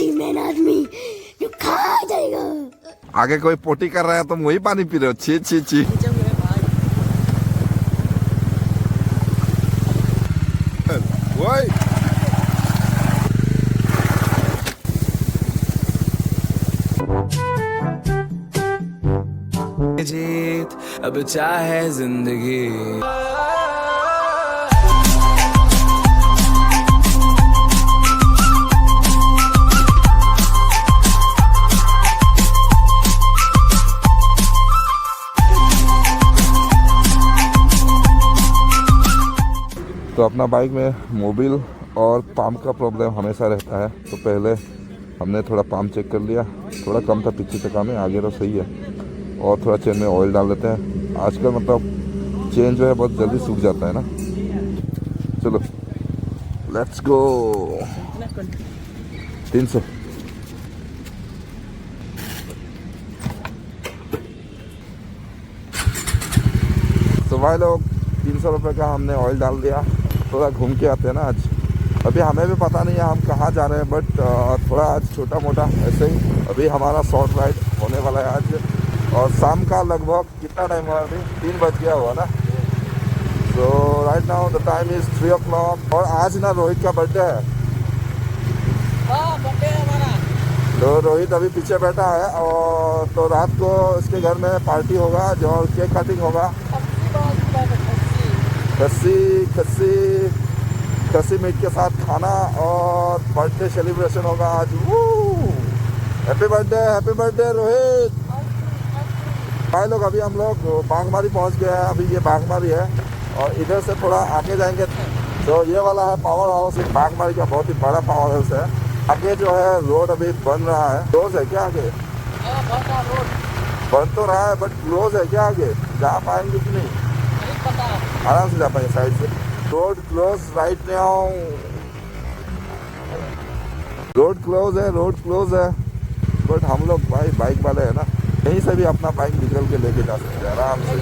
पोटी man आदमी जो खा जाएगा। आगे कोई पोटी कर रहा है तुम वही पानी पी रहे हो। छी छी छी। वही जीत अब चाहे जिंदगी। तो अपना बाइक में मोबिल और पाम का प्रॉब्लम हमेशा रहता है। तो पहले हमने थोड़ा पाम चेक कर लिया, थोड़ा कम था पीछे चक्का में, आगे तो सही है। और थोड़ा चेन में ऑयल डाल देते हैं। आजकल मतलब चेन जो है बहुत जल्दी सूख जाता है ना। चलो लेट्स गो। 300। तो भाई लोग 300 रुपये का हमने ऑयल डाल दिया। थोड़ा घूम के आते हैं ना आज। अभी हमें भी पता नहीं है हम कहाँ जा रहे हैं, बट थोड़ा आज छोटा मोटा ऐसे ही। अभी हमारा शॉर्ट राइड होने वाला है आज। और शाम का लगभग कितना टाइम हुआ अभी? 3 बज गया हुआ ना। So right now the time is 3 o'clock। और आज ना रोहित का बर्थडे है। बर्थडे है हमारा। तो रोहित अभी पीछे बैठा है। और तो रात को उसके घर में पार्टी होगा, जो केक कटिंग होगा। खस्सी मीट के साथ खाना और बर्थडे सेलिब्रेशन होगा आज। Happy birthday Rohit. भाई लोग अभी हम लोग बागमारी पहुंच गए हैं। अभी ये बागमारी है और इधर से थोड़ा आगे जाएंगे तो ये वाला है पावर हाउस। बागमारी का बहुत ही बड़ा पावर हाउस है। आगे जो है रोड अभी बन रहा है। क्लोज है क्या आगे? बन तो रहा है बट क्लोज है क्या आगे? जा पाएंगे कि नहीं? आराम से जा पाएंगे साइड से। Road close right now. Road close है बट हम लोग भाई बाइक वाले हैं ना, कहीं से भी अपना बाइक निकल के लेके जा सकते हैं आराम से।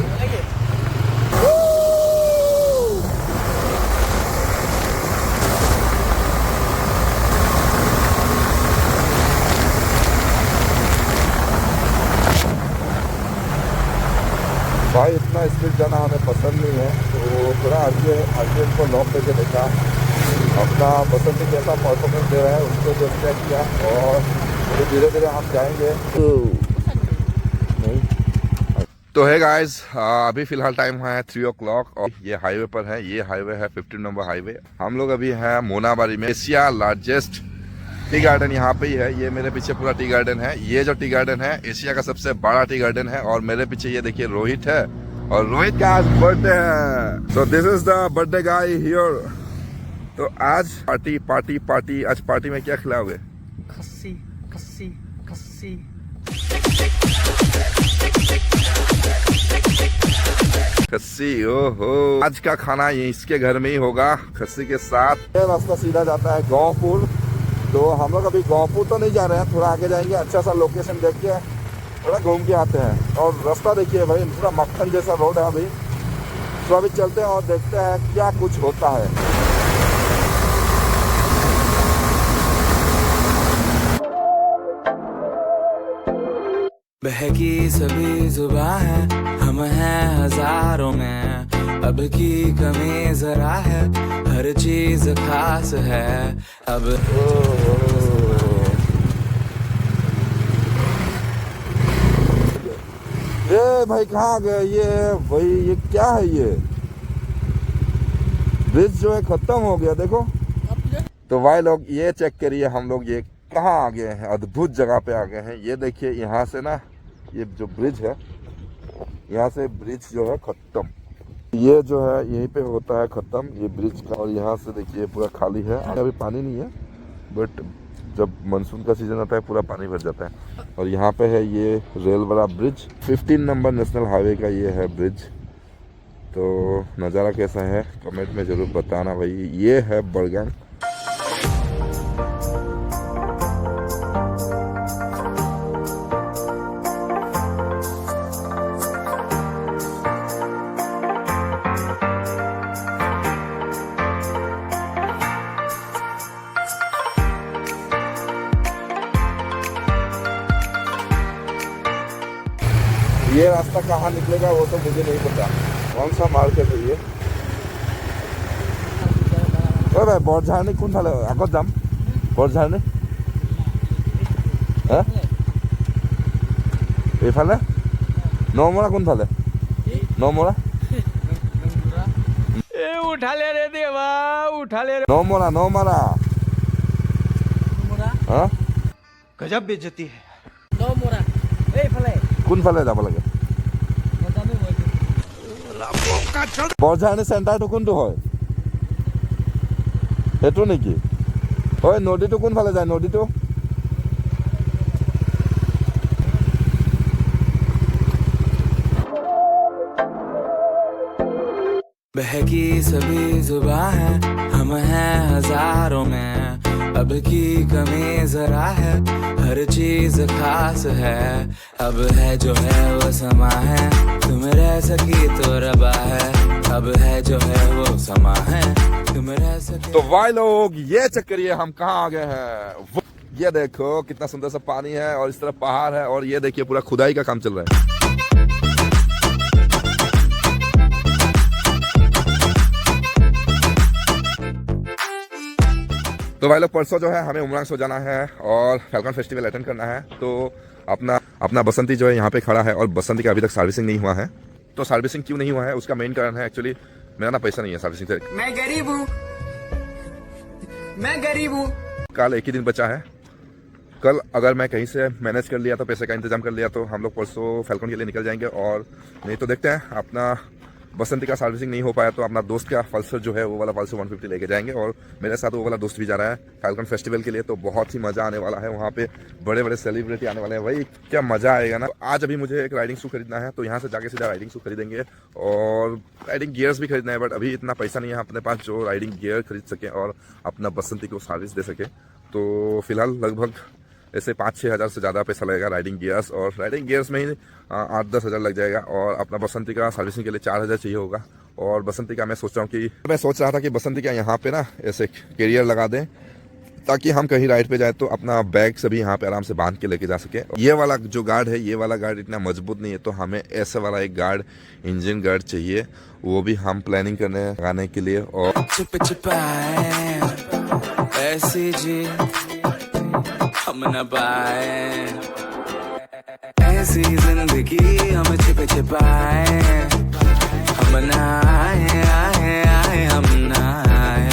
भाई इतना स्पीड जाना हमें पसंद नहीं है। तो थोड़ा आगे इनको लॉक करके देखा, अपना बसंत कैसा परफॉर्मेंस दे रहा है उसको जो चेक किया। और धीरे धीरे हम जाएंगे। तो है गाइस, अभी फिलहाल टाइम है 3 o'clock और ये हाईवे पर है। ये हाईवे है 15 नंबर हाईवे। हम लोग अभी हैं मोनाबारी में। एशिया लार्जेस्ट टी गार्डन यहाँ पे ही है। ये मेरे पीछे पूरा टी गार्डन है। ये जो टी गार्डन है एशिया का सबसे बड़ा टी गार्डन है। और मेरे पीछे ये देखिए रोहित है और रोहित का आज बर्थडे है। So this is the birthday guy here. तो आज पार्टी। आज पार्टी में क्या खिलाओगे? खस्सी। खस्सी। ओहो, आज का खाना ये इसके घर में ही होगा खस्सी के साथ। ये रास्ता सीधा जाता है गांवपुर। तो हम लोग अभी गांवपुर तो नहीं जा रहे हैं, थोड़ा आगे जाएंगे। अच्छा सा लोकेशन देख के थोड़ा घूम के आते हैं। और रास्ता देखिए भाई, पूरा मक्खन जैसा रोड है अभी। तो अभी चलते हैं और देखते हैं क्या कुछ होता है। बहकी सभी जुबां है, हम हैं हजारों में। अब की कमी जरा है, हर चीज खास है अब। ये भाई कहाँ गए? ये भाई ये क्या है? ये ब्रिज जो है खत्म हो गया देखो। तो भाई लोग ये चेक करिए, हम लोग ये कहाँ आ गए हैं? अद्भुत जगह पे आ गए हैं। ये देखिए यहाँ से ना, ये जो ब्रिज है, यहाँ से ब्रिज जो है खत्म। ये जो है यहीं पे होता है खत्म ये ब्रिज का। और यहाँ से देखिए पूरा खाली है। अभी पानी नहीं है बट जब मानसून का सीजन आता है पूरा पानी भर जाता है। और यहाँ पे है ये रेल वाला ब्रिज। 15 नंबर नेशनल हाईवे का ये है ब्रिज। तो नज़ारा कैसा है कमेंट में ज़रूर बताना भाई। ये है बड़गांव। ये रास्ता कहाँ निकलेगा वो तो मुझे नहीं पता। कौन सा मार्केट है ये? ओ भाई बरझारनी कौन फाले आगत जाम? बरझारनी हाँ এইফালে নমৰা কোন ফালে? নমৰা এ উঠালে রে দেবা উঠালে রে নমৰা নমৰা হা গজব বেজতি হে Nomora. Hey, fale. কোন ফালে যাব লাগে? Madami boy. বৰঝাৰনী চেণ্টাৰটো কোনটো হয়? সেইটো নেকি? হয় নদীটো কোন ফালে যায় নদীটো? बहकी सभी जुबां है हम हैं हजारों में अब की कमी जरा है हर चीज खास है अब है जो है वो समा है तुम रह सकी तो रबा है अब है जो है वो समा है तुम रह सके तो भाई लोग ये चेक करिए हम कहाँ आ गए हैं। ये देखो कितना सुंदर सा पानी है और इस तरफ पहाड़ है और ये देखिए पूरा खुदाई का काम चल रहा है। तो भाई लोग परसों जो है हमें उमरांग जाना है और फैल्कन फेस्टिवल अटेंड करना है। तो अपना बसंती जो है यहाँ पे खड़ा है और बसंती का अभी तक सर्विसिंग नहीं हुआ है। तो सर्विसिंग क्यों नहीं हुआ है उसका मेन कारण है एक्चुअली मेरा ना पैसा नहीं है सर्विसिंग से। मैं गरीब हूँ कल एक ही दिन बचा है। कल अगर मैं कहीं से मैनेज कर लिया तो पैसे का इंतजाम कर लिया तो हम लोग परसों फैल्कन के लिए निकल जाएंगे और नहीं तो देखते हैं अपना बसंती का सर्विसिंग नहीं हो पाया तो अपना दोस्त का पल्सर जो है वो वाला पल्सर 150 लेके जाएंगे और मेरे साथ वो वाला दोस्त भी जा रहा है फैल्कन फेस्टिवल के लिए। तो बहुत ही मजा आने वाला है, वहाँ पे बड़े बड़े सेलिब्रिटी आने वाले हैं, वही क्या मजा आएगा ना। आज अभी मुझे एक राइडिंग शू खरीदना है तो यहाँ से जाके सीधा राइडिंग शू खरीदेंगे और राइडिंग गियर्स भी खरीदना है। बट अभी इतना पैसा नहीं है अपने पास जो राइडिंग गियर खरीद सके और अपना बसंती को सर्विस दे सके। तो फिलहाल लगभग ऐसे 5-6 हज़ार से ज़्यादा पैसा लगेगा राइडिंग गियर्स और राइडिंग गियर्स में ही 8-10 हज़ार लग जाएगा और अपना बसंती का सर्विसिंग के लिए 4 हज़ार चाहिए होगा। और बसंती का मैं सोच रहा था कि बसंती का यहाँ पे ना ऐसे कैरियर लगा दें ताकि हम कहीं राइड पे जाए तो अपना बैग सभी यहाँ पे आराम से बांध के लेके जा सके। ये वाला जो गार्ड है ये वाला गार्ड इतना मजबूत नहीं है तो हमें ऐसे वाला एक गार्ड इंजन गार्ड चाहिए, वो भी हम प्लानिंग करने लगाने के लिए। और छिप छिपाए ऐसी जी हम न पाए ऐसी जिंदगी हम छिप छिपाए हम ना आए आए आए हम ना आए।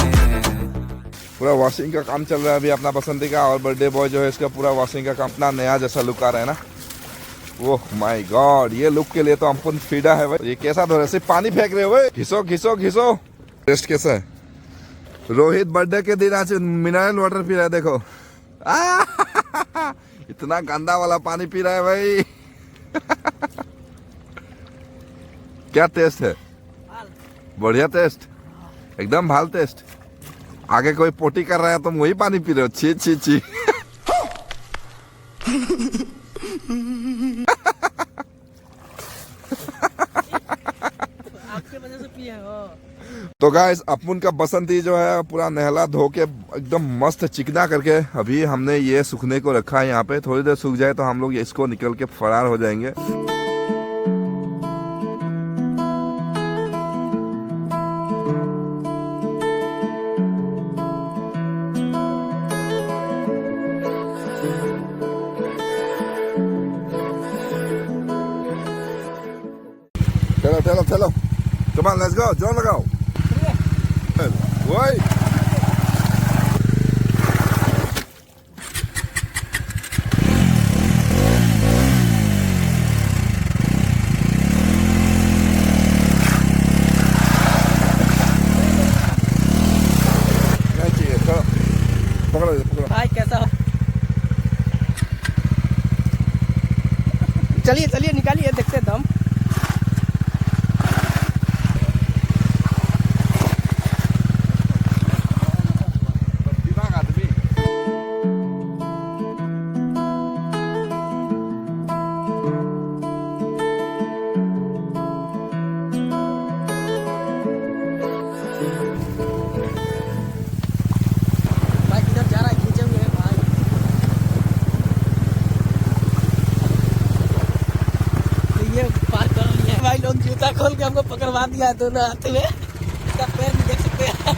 पूरा वॉशिंग का काम चल रहा है अभी अपना बसंती का और बर्थडे बॉय जो है इसका पूरा वॉशिंग का काम अपना नया जैसा लुक आ रहा है ना। वो माय गॉड ये लुक के लिए तो हम फीडा है भाई। ये कैसा धो रहे सिर्फ पानी फेंक रहे हो? घिसो घिसो घिसो। टेस्ट कैसा है? रोहित बर्थडे के दिन आज मिनरल वाटर पी रहा है देखो। इतना गंदा वाला पानी पी रहा है भाई। क्या टेस्ट है? बढ़िया टेस्ट, एकदम भाल टेस्ट। आगे कोई पोटी कर रहा है तुम वही पानी पी रहे हो? छी छी छी। आपके वजह से पिए हो। तो गाइस अपन का बसंती जो है पूरा नहला धो के एकदम मस्त चिकना करके अभी हमने ये सूखने को रखा है यहाँ पे। थोड़ी देर सूख जाए तो हम लोग इसको निकल के फरार हो जाएंगे। चलो चलो चलो कम ऑन लेट्स गो। जोर लगाओ वही। नहीं चाहिए चलो पकड़ो पकड़ो। भाई कैसा हो? चलिए चलिए निकालिए देखते दम। खोल के हमको पकड़वा दिया दोनों हाथ में। इसका पैर भी देख सकते हैं।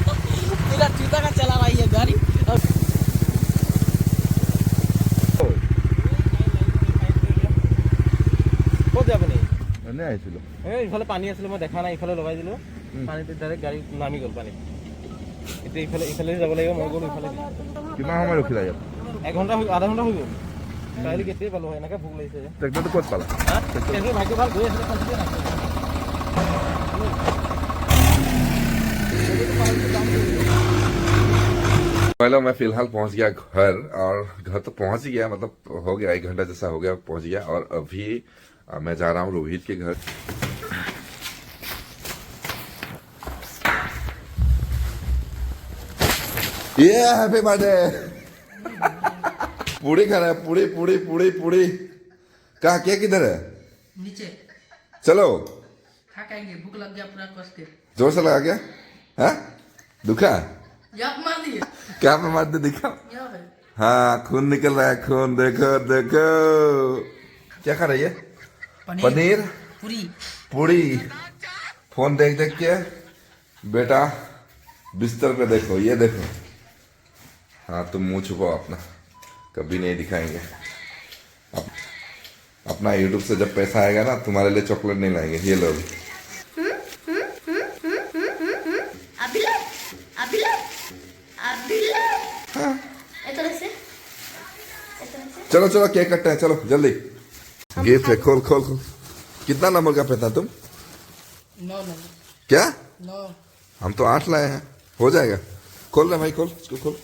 पूरा जूता का चला रही है गाड़ी। ক'ত যাব নি এনে আহিছিলো এই ইফালে পানী আছিলে মই দেখা নাই ইফালে লগাই দিলোঁ পানীতে ডাইৰেক্ট গাড়ী নামি গ'ল পানীত এতিয়া ইফালে যাব লাগিব মই গ'লো ইফালে কিমান সময় ৰখিলা ইয়াত এঘণ্টা আধা ঘণ্টা হৈ গ'ল কাইলৈ কেতিয়াই পালোঁ হয় এনেকৈ ভোক লাগিছে ট্ৰেক্টৰটো ক'ত পালা ট্ৰেক্টৰ ভাগ্য ভাল গৈ আছিলে শান্তিতে নাছিলে पहले मैं फिलहाल पहुंच गया घर और घर तो पहुंच ही गया मतलब हो गया 1 घंटा जैसा हो गया पहुंच गया और अभी मैं जा रहा हूं रोहित के घर ये हैप्पी बर्थडे पूरी खा रहा है पूरी पूरी पूरी पूरी कहा केक किधर है नीचे चलो खा खाएंगे, भूख लग गया पूरा कस के। जोर से लगा क्या हाँ दुखा यहाँ मार दिए। क्या पे मार दे दिखा यहाँ है हाँ खून निकल रहा है खून देखो देखो क्या खा रही है पनीर पूरी। पूरी फोन देख देख के बेटा बिस्तर पे देखो ये देखो हाँ तुम मुंह छुपाओ अपना कभी नहीं दिखाएंगे अपना यूट्यूब से जब पैसा आएगा ना तुम्हारे लिए चॉकलेट नहीं लाएंगे ये लोग चलो चलो केक कटते हैं चलो जल्दी गिफ्ट है खोल खोल खोल कितना नंबर का पहना तुम 9 क्या 9 हम तो 8 लाए हैं हो जाएगा खोल रहे भाई खोल इसको खोल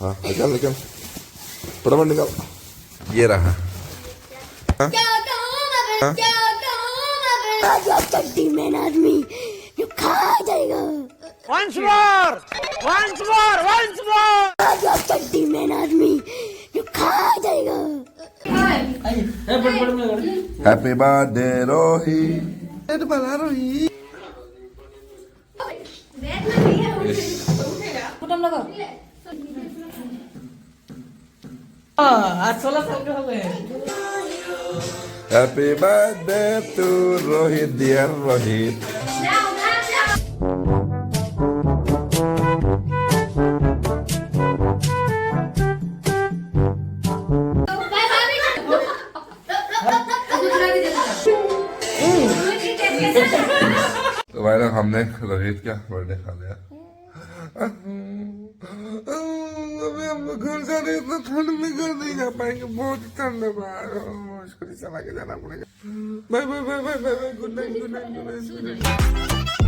हाँ निकाल निकाल फटाफट निकाल ये रहा हाँ? हाँ? मैन आदमी जो खा जाएगा once more मैन आदमी जो खा जाएगा हैप्पी बर्थडे रोहित बना रोहित आज 16 साल के हो गए। Happy birthday to Rohit dear Rohit तो भाई लोग हमने रोहित का बर्थडे खा लिया अभी हम लोग घर जा रहे हैं तो ठंड में घर नहीं जा पाएंगे बहुत ठंड है बाहर मुझको चला के जाना पड़ेगा bye bye bye bye bye good night good night good night